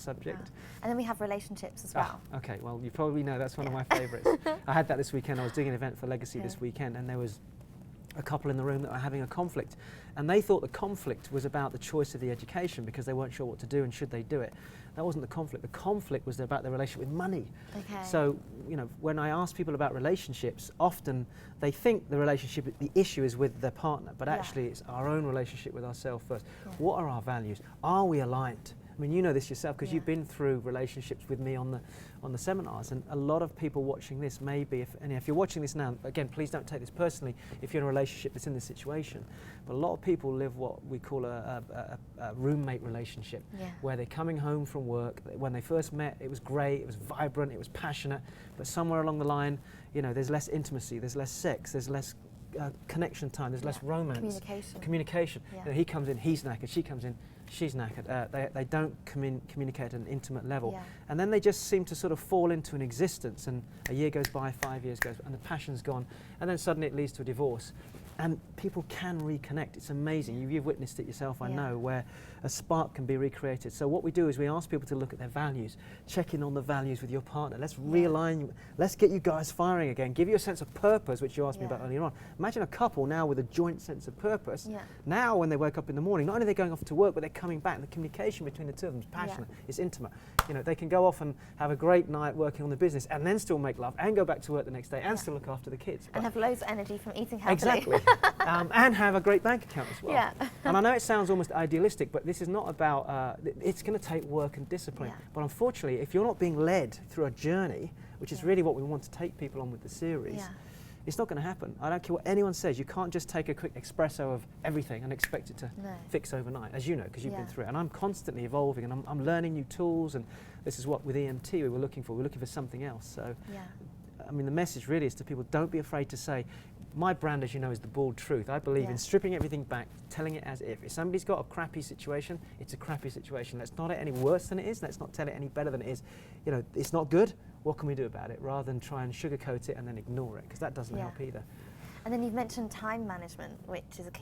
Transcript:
subject. Wow. And then we have relationships as well. Okay, well, you probably know that's one of my favourites. I had that this weekend. I was doing an event for Legacy this weekend, and there was a couple in the room that were having a conflict, and they thought the conflict was about the choice of the education because they weren't sure what to do and should they do it. That wasn't the conflict. The conflict was about their relationship with money. Okay. So, you know, when I ask people about relationships, often they think the relationship, the issue is with their partner, but actually it's our own relationship with ourselves first. What are our values? Are we aligned? I mean, you know this yourself because you've been through relationships with me on the seminars, and a lot of people watching this may be, if you're watching this now, again, please don't take this personally if you're in a relationship that's in this situation, but a lot of people live what we call a roommate relationship, where they're coming home from work. When they first met, it was great, it was vibrant, it was passionate, but somewhere along the line, you know, there's less intimacy, there's less sex, there's less connection time, there's less romance. Communication. You know, he comes in, he's knackered, she comes in, she's knackered. They don't communicate at an intimate level. And then they just seem to sort of fall into an existence, and a year goes by, 5 years goes by, and the passion's gone, and then suddenly it leads to a divorce. And people can reconnect. It's amazing. You've witnessed it yourself, I know, where a spark can be recreated. So what we do is we ask people to look at their values, check in on the values with your partner. Let's realign you. Let's get you guys firing again. Give you a sense of purpose, which you asked me about earlier on. Imagine a couple now with a joint sense of purpose. Now when they wake up in the morning, not only are they going off to work, but they're coming back, and the communication between the two of them is passionate, it's intimate. You know, they can go off and have a great night working on the business and then still make love and go back to work the next day and still look after the kids. And have loads of energy from eating healthily. Exactly. And have a great bank account as well. And I know it sounds almost idealistic, but this is not about, it's going to take work and discipline. But unfortunately, if you're not being led through a journey, which is really what we want to take people on with the series, it's not going to happen. I don't care what anyone says. You can't just take a quick espresso of everything and expect it to fix overnight, as you know, because you've been through it. And I'm constantly evolving, and I'm learning new tools, and this is what with EMT we were looking for. We're looking for something else. So, I mean, the message really is to people, don't be afraid to say, my brand, as you know, is the bald truth. I believe in stripping everything back, telling it as if. If somebody's got a crappy situation, it's a crappy situation. Let's not let it any worse than it is. Let's not tell it any better than it is. You know, it's not good. What can we do about it? Rather than try and sugarcoat it and then ignore it, because that doesn't help either. And then you've mentioned time management, which is a key